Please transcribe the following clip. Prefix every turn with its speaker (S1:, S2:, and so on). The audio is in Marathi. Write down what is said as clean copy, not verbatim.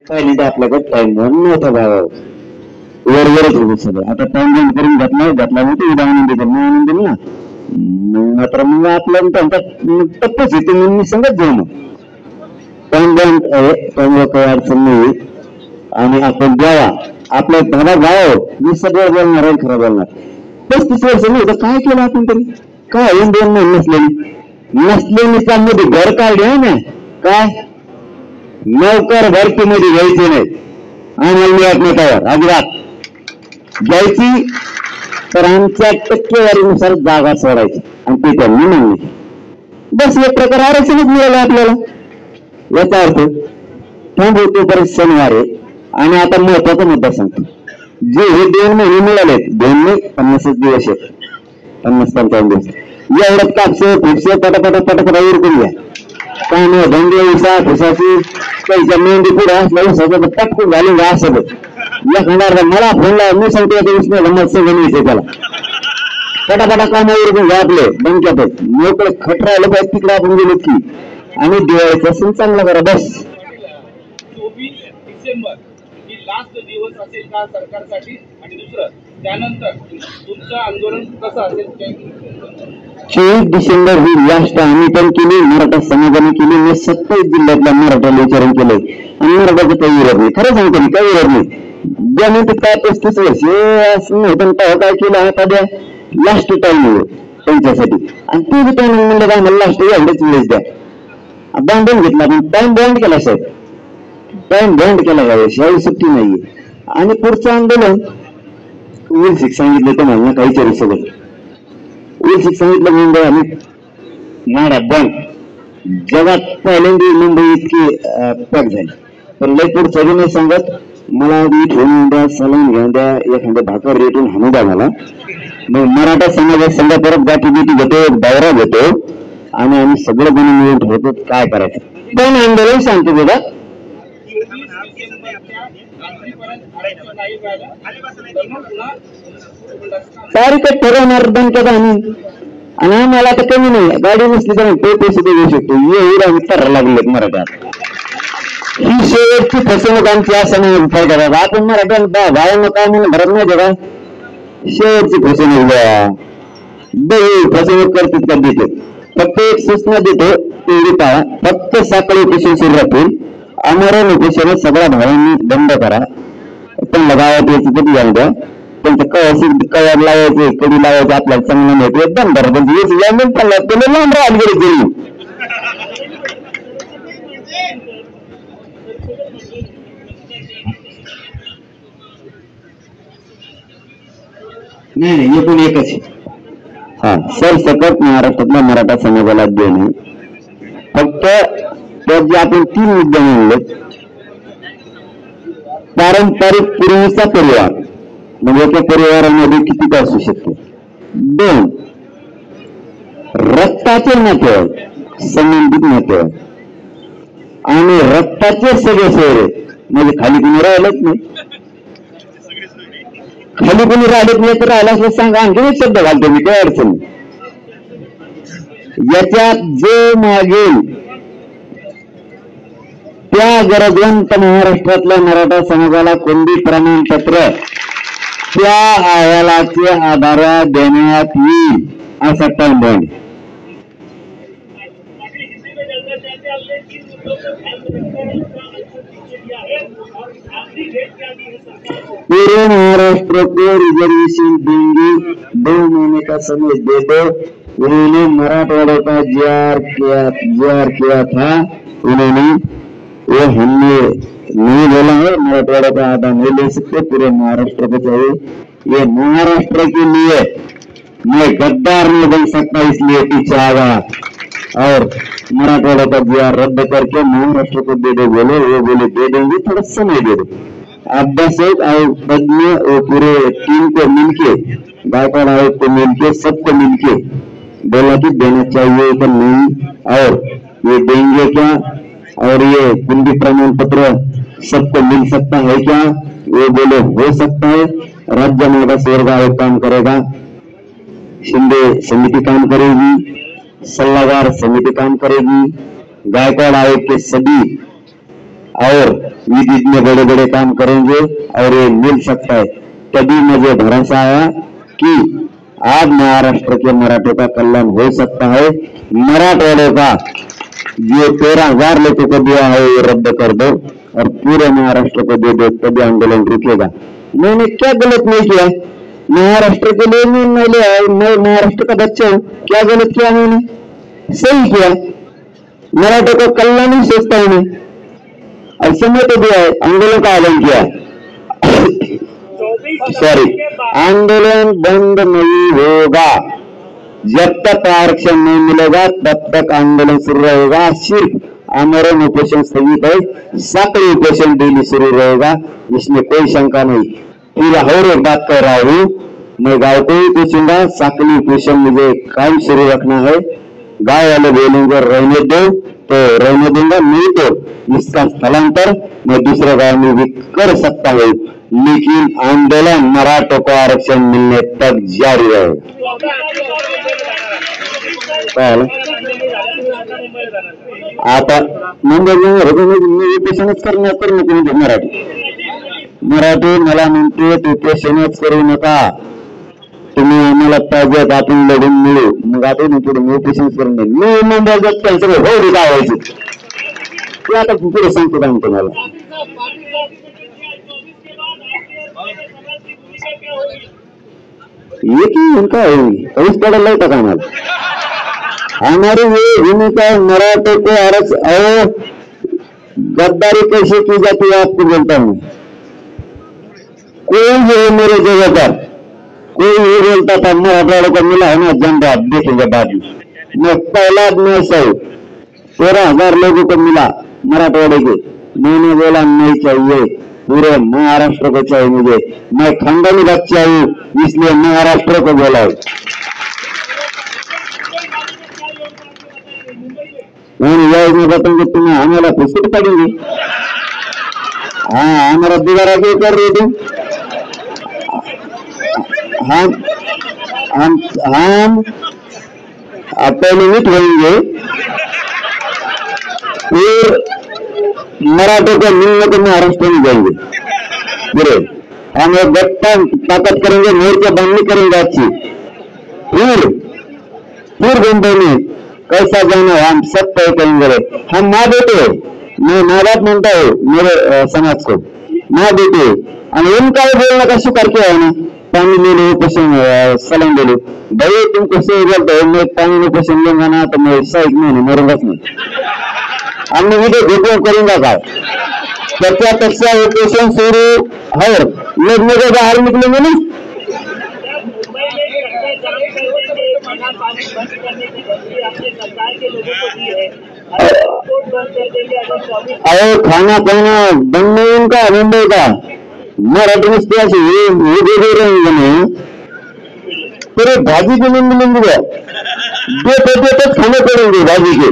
S1: पहिल्यांदा आपल्याकडे टाइम बॉन्ड नव्हता भावा वरवरच होते सगळं. आता टाइम बॉन्ड करून घातला होतो उद्या आनंद दिला मी आनंद दिला मात्र मग आपल्याला त्यांचा टप्पच येते म्हणून मी सांगत जाऊ मग टाइम बॉन्ड त्यामुळे काही अडचण नाही. आणि आपण द्यावा आपल्या धाबा गाव मी सगळं बोलणार आहे खरं बोलणार 35 वर्ष नाही तर काय केलं आपण तरी काय 2 महिने नसलेली त्यामध्ये घर काढले आहे ना काय नौकर भरतीमध्ये घ्यायचे नाही आम्हाला एकमेकावर अजिबात घ्यायची तर आमच्या टक्केवारीनुसार जागा सोडायची आणि ते त्यांनी मान्य बस एक प्रकार आरक्षणच मिळालं आपल्याला. याचा अर्थ थांबवतो परत शनिवार आहे. आणि आता महत्वाचा मुद्दा सांगतो जे हे 2 महिने मिळाले 2 नाही 50 दिवस आहेत 50-55 दिवस एवढ्यात कापसे फुटसे पटापटा उरकून घ्या काय नाही धंदे उसा फुसाची काही मेंढी पुढे असल्या उसाचं पटकून घालून घ्या असं एखादा मला फोन लावा मी सांगतो त्या दिवशी मत्स्य घेऊन त्याला पटापटा काम उरकून घ्या आपले बंक्यातच मोकळे खट राहिलं पाहिजे तिकडे आपण गेलो की आणि दिवाळीचा सण चांगला करा बस.
S2: 24 डिसेंबर ही लास्ट दिवस असेल का सरकारसाठी आणि दुसरं त्यानंतर तुमचं आंदोलन कसं असेल
S1: 24 डिसेंबर ही लास्ट आम्ही पण केली मराठा समाजाने केली मी 27 जिल्ह्यातल्या मराठ्याला विचारून केलंय आणि मराठाचं काही विरोध नाही खरं सांगतो मी काही विरोध नाही ज्यानंतर काय 35 वर्ष असं नव्हतं तेव्हा काय केलं आता द्या लास्ट टाइम त्यांच्यासाठी आणि ते बी टाइम म्हणलं काय मला लास्ट एवढेच वेळेस द्या बांधून घेतला आपण टाइम बॉन्ड केला साहेब टाइम बॉन्ड केला यावेळेस यावेळी सुट्टी नाहीये. आणि पुढचं आंदोलन उल शिक सांगितलं तर मला काही तरी सगळं उल शिक सांगितलं मुंबई आम्ही माडा बंद जगात पहिल्यांदा मुंबई इतकी पॅक झाली पण लय पुढचं बी नाही सांगत मला मीठ होऊन द्या सलाम घेऊन द्या एखाद्या भाकर रेटून हाणू द्या मला मग मराठा समाजात समजा परत गाठी बिटी घेतो दौरा घेतो आणि आम्ही सगळं जण मिळून ठरवतो काय करायचं पण आंदोलन सांगतो बेटा तारीख ठरवणार बँकेत आम्ही आणि आम्हाला आता कमी नाही गाडी नसली तर ते पैसे देऊ शकतो येईल आम्ही तर लागलेत मराठ्यात ही शेवटची फसवणूक आमची असं नाही फायदा दादा आपण मराठ्यात भावांना काय म्हणून भरत नाही का शेवटची फसवणूक फसवणूक करतात का देते फक्त एक सूचना देतो तेवढी टाळा फक्त साखळी उपोषण सुरू राहतील आमरण उपोषण सगळ्या भावांनी बंद करा त्यांना गावात यायची कधी जाऊ द्या त्यांचं कवर लावायचे कडी लावायचे आपल्याला चांगलं मिळतो एकदम बरोबर त्याला लांब राहत गेली नाही एकूण एकच हा सरसकट महाराष्ट्रातल्या मराठा समाजाला देणे फक्त त्यात जे आपण 3 मुद्दे म्हणले पारंपरिक पूर्वीचा परिवार म्हणजे त्या परिवारामध्ये किती असू शकते 2 रक्ताचे नातेवाईक संबंधित नातेवाईक आणि रक्ताचे सगळे सोयरे म्हणजे खाली कुणी राहिलंच नाही खाली कोणी राहिलेत नाही तर राहिला असं सांगा आणखी एक शब्द घालतो मी काय अडचण याच्यात जे मागेल त्या गरजवंत महाराष्ट्रातल्या मराठा समाजाला कोणती प्रमाणपत्र त्या अहवालाचे आधार देण्यात येईल असा टाइम बॉन्ड पूरे महाराष्ट्र को रिजर्वेशन देंगे 2 महीने का समय दे दो उन्होंने मराठवाड़ा का जार किया था उन्होंने वो हमने नहीं बोला है मराठवाड़ा का आधा नहीं ले सकते पूरे महाराष्ट्र को चाहिए ये महाराष्ट्र के लिए मैं गद्दार नहीं बन सकता इसलिए पीछे आगा और मराठवाड़ा का जार रद्द करके महाराष्ट्र को दे दो बोले वो बोले दे देंगे थोड़ा समय दे दो अभ्यासक आयोग तज्ञ और पूरे टीम को मिलके गायकवाड़ आयोग को मिलके सबको मिलके बोला कि देना चाहिए कि नहीं और ये देंगे क्या और ये कुंडी प्रमाण पत्र सबको मिल सकता है क्या वो बोले हो सकता है राज्य मागास वर्ग आयोग काम करेगा शिंदे समिति काम करेगी सल्लागार समिति काम करेगी गायकवाड़ आयोग के सभी और विधि बड़े बड़े काम करेंगे और ये मिल सकता है। तभी मुझे भरोसा आया कि आज महाराष्ट्र के मराठों का कल्याण हो सकता है। मराठवाड़े का जो 13,000 लोगों को दिया है ये रद्द कर दो और पूरे महाराष्ट्र को दे दो, तभी आंदोलन रुकेगा। मैंने क्या गलत नहीं किया? महाराष्ट्र के लिए मैं महाराष्ट्र का बच्चा हूँ, क्या गलत किया मैंने? सही किया। मराठों का कल्याण ही सोचता हूं मैं और समय तो दिया है, आंदोलन का आह्वान किया। सॉरी, आंदोलन बंद नहीं होगा जब तक आरक्षण नहीं मिलेगा, तब तक आंदोलन शुरू रहेगा। सिर्फ आमरण उपोषण स्थगित है, साकड़ी उपोषण डेली शुरू रहेगा, इसमें कोई शंका नहीं। फिर और एक बात कह रहा हूं, मैं गांव को ही पूछूंगा, साकड़ी उपोषण मुझे कायम शुरू रखना है। गांव वाले बोलेंगे रहने दो तो रहने दूंगा, नहीं तो इसका स्थलांतर मैं दूसरे गांव में भी कर सकता हूँ, लेकिन आंदोलन मराठों को आरक्षण मिलने तक जारी रहेगा। आता मुंबई उपोषणच करणार मराठी मला म्हणते तू उपोषणच करू नका, तुम्ही आम्हाला पाहिजेत, आपण लढून मिळू। मग आता पुढे मी उपोषण करून मी मुंबईला जात कॅन्सर हो गावायचं ते आता पुढे सांगतो का तुम्हाला। एक ही उनका पाऊस पडायला होता का आम्हाला? हमारी ये भूमिका मराठों को आरक्षण गद्दारी कैसे की जाती है आपको बोलता हूँ। कोई जो है मेरे जगह पर कोई ये बोलता था मराठवाड़े को मिला है ना झंडा, देखेंगे बाद में। मैं पहला मैं सही 13,000 लोगों को मिला मराठवाड़े के, मैंने बोला नहीं चाहिए, पूरे महाराष्ट्र को चाहिए मुझे। मैं खंडनी बच्चा हूँ, इसलिए महाराष्ट्र को बोला हूँ। मैं बताऊंगी तुम्हें हमारा पुस्तक पढ़ेंगे। हाँ, हमारा दोबारा क्यों कर रही थी? हम पहले मिट होंगे, फिर मराठों को मिलने को महाराष्ट्र में जाएंगे। पूरे हम एक गट्टा ताकत करेंगे, मोर्चा बंदी करेंगे अच्छी, फिर मुंबई में कैसा जाना हम सब तय करेंगे। हम माँ बेटे, मैं माँ बाप मानता हूँ मेरे समाज को, माँ बेटे और उनका बोलने का स्वीकार किया है ना। पानी ले लो, पोषण सलाम ले लो, भाई तुमको सही बोलते हो, मैं पानी में पोषण लूंगा ना तो मैं 6 महीने मरूंगा नहीं। हमने वीडियो वीडियो करेंगे का 75 ऑपरेशन शुरू और लोग मेरे बाहर निकलेंगे ना। और खाना पाना बंद नहीं उनका मुंबई का, मराठी में ये दे रहे हैं पूरे भाजी के मिलेंगे, दो खाने पड़ेंगे भाजी के।